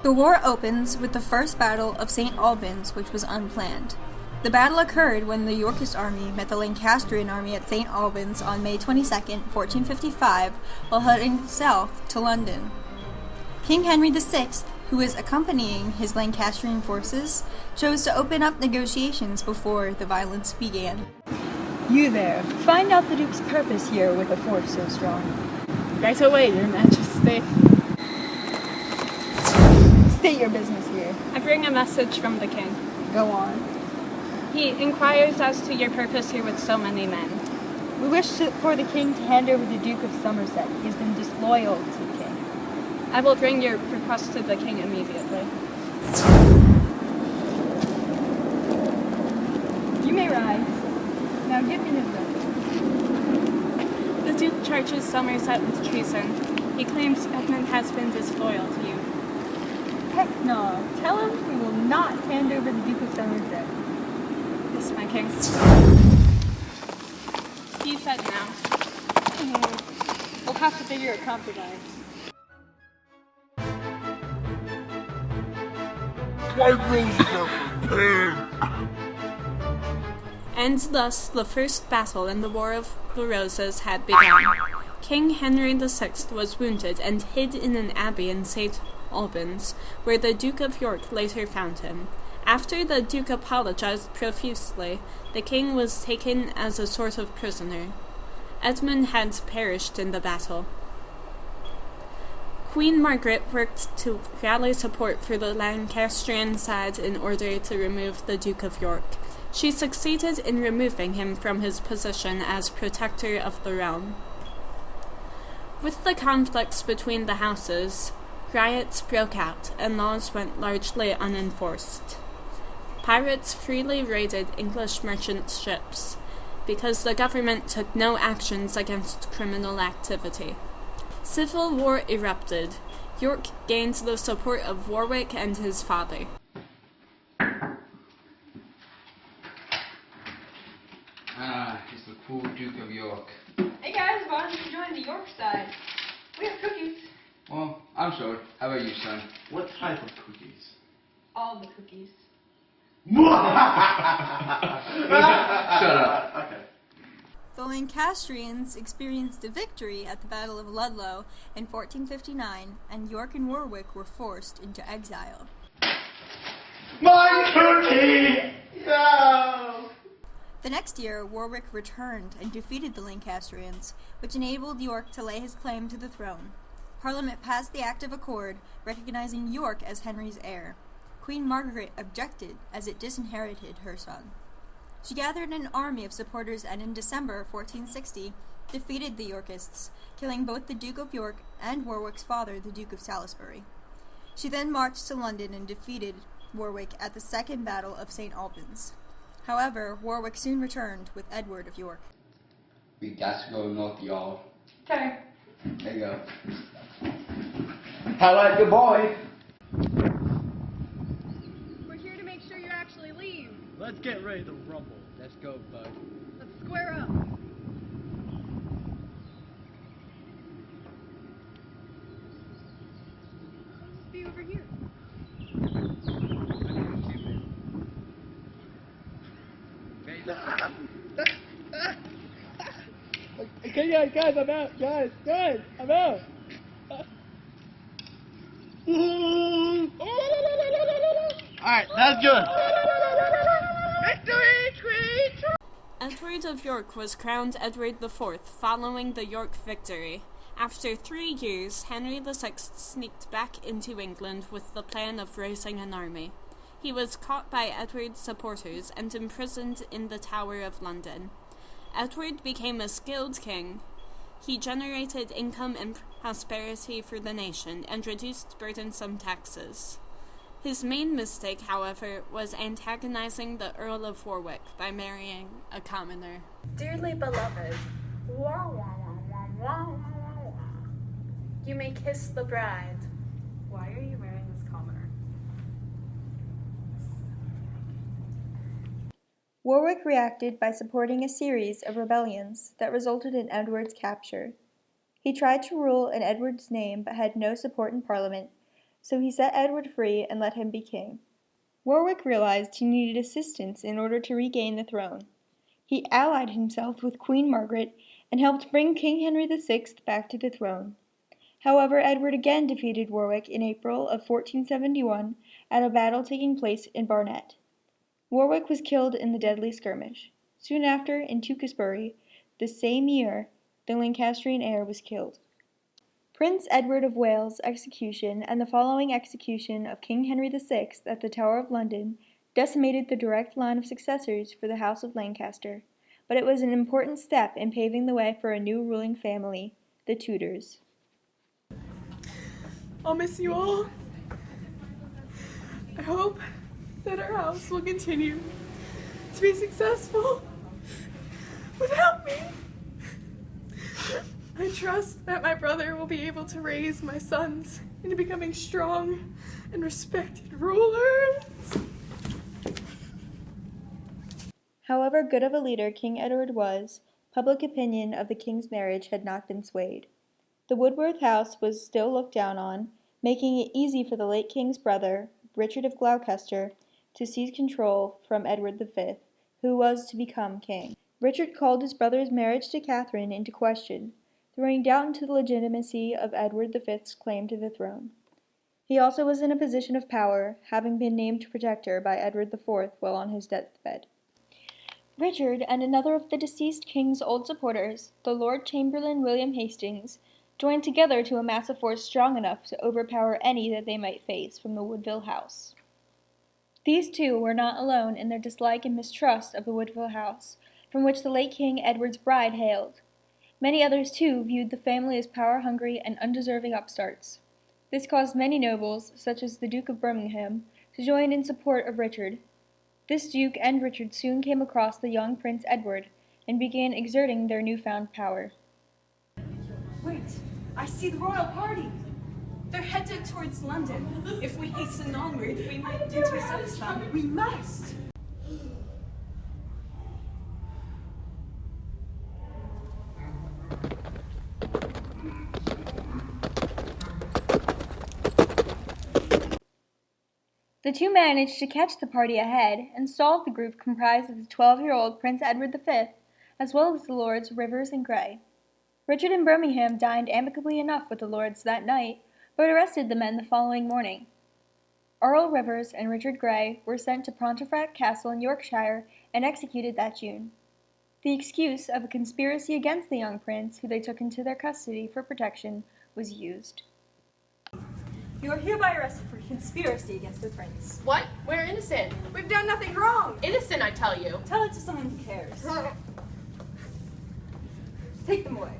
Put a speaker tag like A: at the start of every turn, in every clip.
A: The war opens with the First Battle of St. Albans, which was unplanned. The battle occurred when the Yorkist army met the Lancastrian army at St. Albans on May 22, 1455, while heading south to London. King Henry VI, who was accompanying his Lancastrian forces, chose to open up negotiations before the violence began.
B: You there, find out the Duke's purpose here with a force so strong.
C: Right away, Your Majesty.
B: State your business here.
C: I bring a message from the king.
B: Go on.
C: He inquires as to your purpose here with so many men.
B: We wish for the king to hand over the Duke of Somerset. He has been disloyal to the king.
C: I will bring your request to the king immediately.
B: You may rise. Now give me his letter.
C: The Duke charges Somerset with treason. He claims Edmund has been disloyal to you.
B: Heck no. Tell him we will not hand over the Duke of Somerset.
C: Yes, my king. He said now.
B: We'll have to figure a compromise.
C: And thus the first battle in the War of the Roses had begun. King Henry VI was wounded and hid in an abbey in St. Albans, where the Duke of York later found him. After the Duke apologized profusely, the king was taken as a sort of prisoner. Edmund had perished in the battle. Queen Margaret worked to rally support for the Lancastrian side in order to remove the Duke of York. She succeeded in removing him from his position as protector of the realm. With the conflicts between the houses, riots broke out and laws went largely unenforced. Pirates freely raided English merchant ships because the government took no actions against criminal activity. Civil war erupted. York gained the support of Warwick and his father.
D: He's the cool Duke of York.
E: Hey guys, why don't you join the York side? We have cookies.
D: Well, I'm sorry. How about you, son?
F: What type of cookies?
E: All the cookies.
D: Shut up.
F: Okay.
A: The Lancastrians experienced a victory at the Battle of Ludlow in 1459, and York and Warwick were forced into exile.
F: My cookie! No!
A: The next year, Warwick returned and defeated the Lancastrians, which enabled York to lay his claim to the throne. Parliament passed the Act of Accord, recognizing York as Henry's heir. Queen Margaret objected, as it disinherited her son. She gathered an army of supporters and in December 1460 defeated the Yorkists, killing both the Duke of York and Warwick's father, the Duke of Salisbury. She then marched to London and defeated Warwick at the Second Battle of St. Albans. However, Warwick soon returned with Edward of York.
D: We got to go north, y'all.
E: Okay.
D: There you go.
F: How about your boy?
E: We're here to make sure you actually leave.
G: Let's get ready to rumble.
D: Let's go, bud.
E: Let's square up. Be over here.
G: Okay, guys, I'm out. Guys, I'm out. Alright, that's good. Victory, tweet!
C: Edward of York was crowned Edward IV following the York victory. After 3 years, Henry VI sneaked back into England with the plan of raising an army. He was caught by Edward's supporters and imprisoned in the Tower of London. Edward became a skilled king. He generated income and prosperity for the nation and reduced burdensome taxes. His main mistake, however, was antagonizing the Earl of Warwick by marrying a commoner.
H: Dearly beloved, you may kiss the bride. Why are you wearing this commoner?
A: Warwick reacted by supporting a series of rebellions that resulted in Edward's capture. He tried to rule in Edward's name but had no support in Parliament,
B: so he set Edward free and let him be king. Warwick realized he needed assistance in order to regain the throne. He allied himself with Queen Margaret and helped bring King Henry VI back to the throne. However, Edward again defeated Warwick in April of 1471 at a battle taking place in Barnet. Warwick was killed in the deadly skirmish. Soon after, in Tewkesbury, the same year, the Lancastrian heir was killed. Prince Edward of Wales' execution and the following execution of King Henry VI at the Tower of London decimated the direct line of successors for the House of Lancaster, but it was an important step in paving the way for a new ruling family, the Tudors.
I: I'll miss you all. I hope that our house will continue to be successful without me. I trust that my brother will be able to raise my sons into becoming strong and respected rulers.
B: However good of a leader King Edward was, public opinion of the king's marriage had not been swayed. The Woodworth house was still looked down on, making it easy for the late king's brother, Richard of Gloucester, to seize control from Edward V, who was to become king. Richard called his brother's marriage to Catherine into question, throwing doubt into the legitimacy of Edward V's claim to the throne. He also was in a position of power, having been named protector by Edward IV while on his deathbed. Richard and another of the deceased king's old supporters, the Lord Chamberlain William Hastings, joined together to amass a force strong enough to overpower any that they might face from the Woodville house. These two were not alone in their dislike and mistrust of the Woodville house, from which the late King Edward's bride hailed. Many others, too, viewed the family as power-hungry and undeserving upstarts. This caused many nobles, such as the Duke of Birmingham, to join in support of Richard. This Duke and Richard soon came across the young Prince Edward and began exerting their newfound power.
J: Wait, I see the royal party. They're headed towards London. If we hasten onward, we might intercept them. We must!
B: The two managed to catch the party ahead and stalled the group comprised of the 12-year-old Prince Edward V, as well as the Lords Rivers and Grey. Richard and Birmingham dined amicably enough with the lords that night, but arrested the men the following morning. Earl Rivers and Richard Grey were sent to Pontefract Castle in Yorkshire and executed that June. The excuse of a conspiracy against the young prince, who they took into their custody for protection, was used.
J: You are hereby arrested for conspiracy against the prince.
K: What? We're innocent.
J: We've done nothing wrong.
K: Innocent, I tell you.
J: Tell it to someone who cares. Take them away.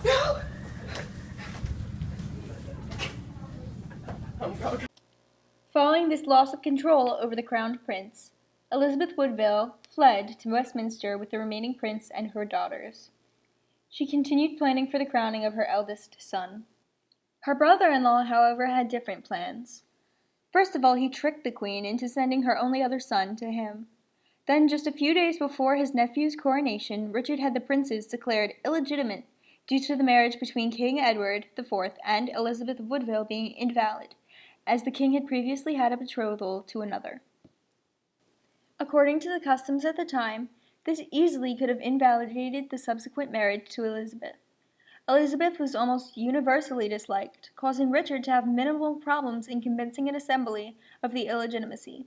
K: No!
B: Following this loss of control over the crowned prince, Elizabeth Woodville fled to Westminster with the remaining prince and her daughters. She continued planning for the crowning of her eldest son. Her brother-in-law, however, had different plans. First of all, he tricked the queen into sending her only other son to him. Then, just a few days before his nephew's coronation, Richard had the princes declared illegitimate due to the marriage between King Edward IV and Elizabeth of Woodville being invalid, as the king had previously had a betrothal to another. According to the customs at the time, this easily could have invalidated the subsequent marriage to Elizabeth. Elizabeth was almost universally disliked, causing Richard to have minimal problems in convincing an assembly of the illegitimacy.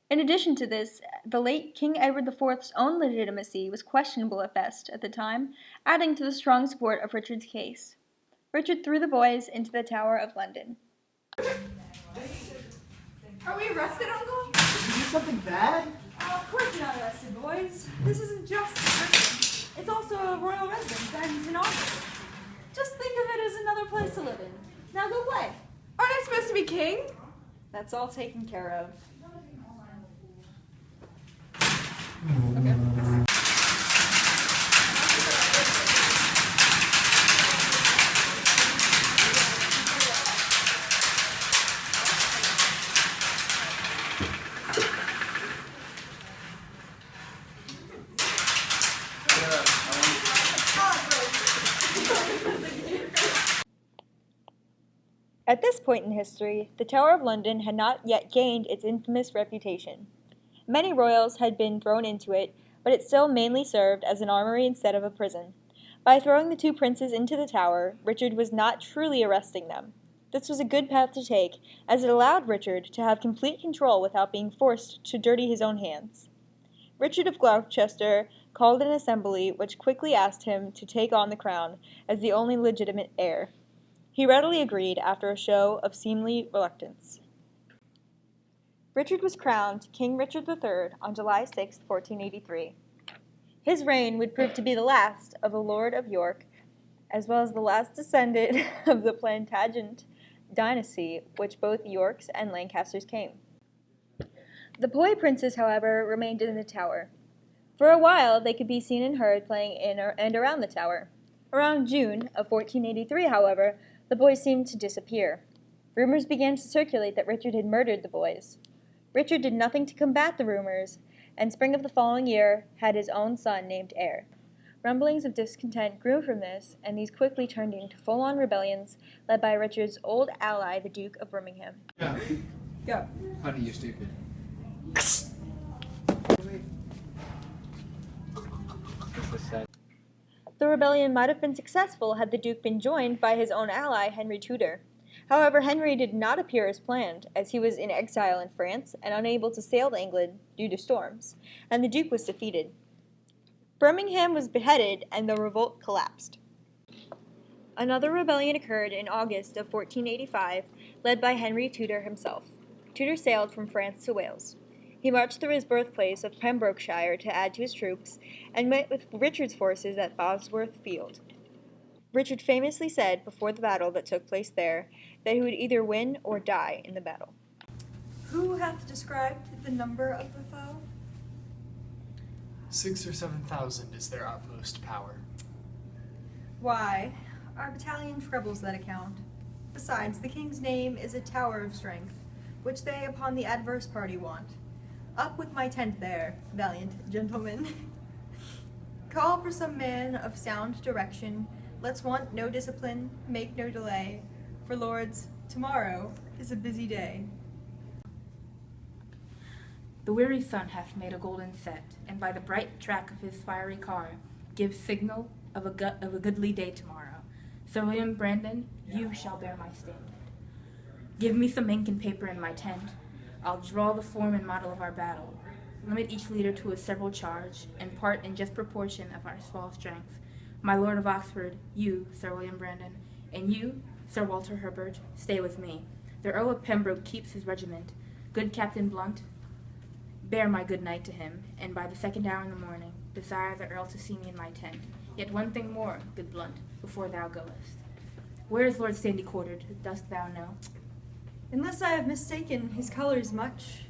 B: In addition to this, the late King Edward IV's own legitimacy was questionable at best at the time, adding to the strong support of Richard's case. Richard threw the boys into the Tower of London.
J: Are we arrested, Uncle?
F: Did you do something bad?
J: Of course you're not arrested, boys. This isn't just a prison. It's also a royal residence and an office. Just think of it as another place to live in. Now go play.
I: Aren't I supposed to be king?
J: That's all taken care of.
B: At this point in history, the Tower of London had not yet gained its infamous reputation. Many royals had been thrown into it, but it still mainly served as an armory instead of a prison. By throwing the two princes into the tower, Richard was not truly arresting them. This was a good path to take, as it allowed Richard to have complete control without being forced to dirty his own hands. Richard of Gloucester called an assembly which quickly asked him to take on the crown as the only legitimate heir. He readily agreed after a show of seemly reluctance. Richard was crowned King Richard III on July 6, 1483. His reign would prove to be the last of a Lord of York, as well as the last descendant of the Plantagenet dynasty, which both Yorks and Lancasters came. The boy princes, however, remained in the tower. For a while, they could be seen and heard playing in and around the tower. Around June of 1483, however, the boys seemed to disappear. Rumors began to circulate that Richard had murdered the boys. Richard did nothing to combat the rumors, and spring of the following year had his own son named heir. Rumblings of discontent grew from this, and these quickly turned into full-on rebellions led by Richard's old ally, the Duke of Birmingham.
D: Go. Honey, you're stupid.
B: The rebellion might have been successful had the Duke been joined by his own ally, Henry Tudor. However, Henry did not appear as planned, as he was in exile in France and unable to sail to England due to storms, and the Duke was defeated. Birmingham was beheaded, and the revolt collapsed. Another rebellion occurred in August of 1485, led by Henry Tudor himself. Tudor sailed from France to Wales. He marched through his birthplace of Pembrokeshire to add to his troops, and met with Richard's forces at Bosworth Field. Richard famously said before the battle that took place there that he would either win or die in the battle.
J: Who hath described the number of the foe?
L: 6,000 or 7,000 is their utmost power.
J: Why, our battalion trebles that account. Besides, the king's name is a tower of strength, which they upon the adverse party want. Up with my tent there, valiant gentlemen. Call for some man of sound direction. Let's want no discipline, make no delay. For lords, tomorrow is a busy day.
M: The weary sun hath made a golden set, and by the bright track of his fiery car gives signal of a goodly day tomorrow. Sir William Brandon, you shall bear my standard. Give me some ink and paper in my tent. I'll draw the form and model of our battle. Limit each leader to a several charge, and part in just proportion of our small strength. My Lord of Oxford, you, Sir William Brandon, and you, Sir Walter Herbert, stay with me. The Earl of Pembroke keeps his regiment. Good Captain Blunt, bear my good night to him, and by the 2nd hour in the morning, desire the Earl to see me in my tent. Yet one thing more, good Blunt, before thou goest. Where is Lord Stanley quartered, dost thou know?
J: Unless I have mistaken his colors much,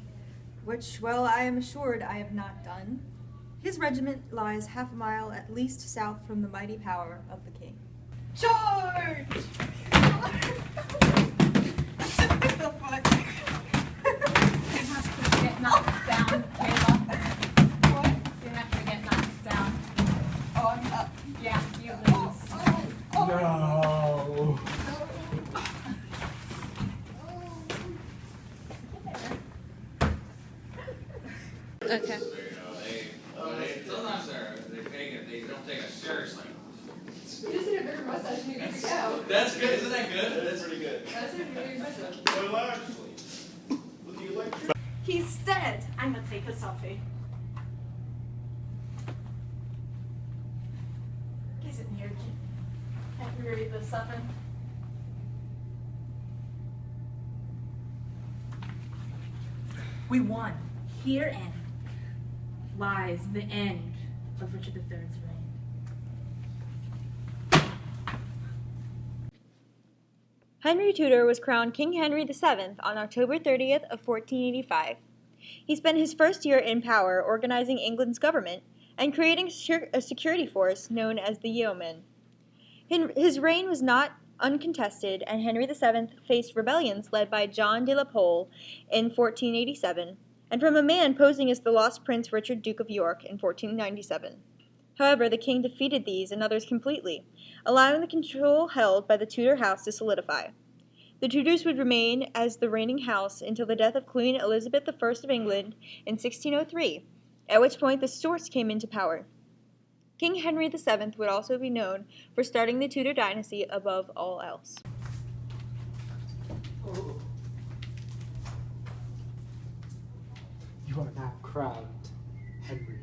J: which, well, I am assured I have not done. His regiment lies half a mile at least south from the mighty power of the king. Charge!
K: Get knocked down, Kayla. What? You're not gonna get knocked down.
J: Oh, I'm up.
K: Yeah, you lose.
L: No.
C: Okay.
D: Sometimes they don't take us seriously.
E: You just did a bigger mustache and you got to go.
D: That's good. Isn't that good? That's pretty good.
E: That's really impressive.
F: Well, actually, look at your lecture.
H: He's dead. I'm gonna take a selfie. Get in here. Can't we read this something?
M: We won. Herein lies the end of Richard III's reign.
B: Henry Tudor was crowned King Henry VII on October 30th of 1485. He spent his first year in power organizing England's government and creating a security force known as the Yeomen. His reign was not uncontested, and Henry VII faced rebellions led by John de la Pole in 1487, and from a man posing as the lost Prince Richard, Duke of York, in 1497. However, the king defeated these and others completely, allowing the control held by the Tudor house to solidify. The Tudors would remain as the reigning house until the death of Queen Elizabeth I of England in 1603, at which point the Stuarts came into power. King Henry VII would also be known for starting the Tudor dynasty above all else.
L: You are now crowned Henry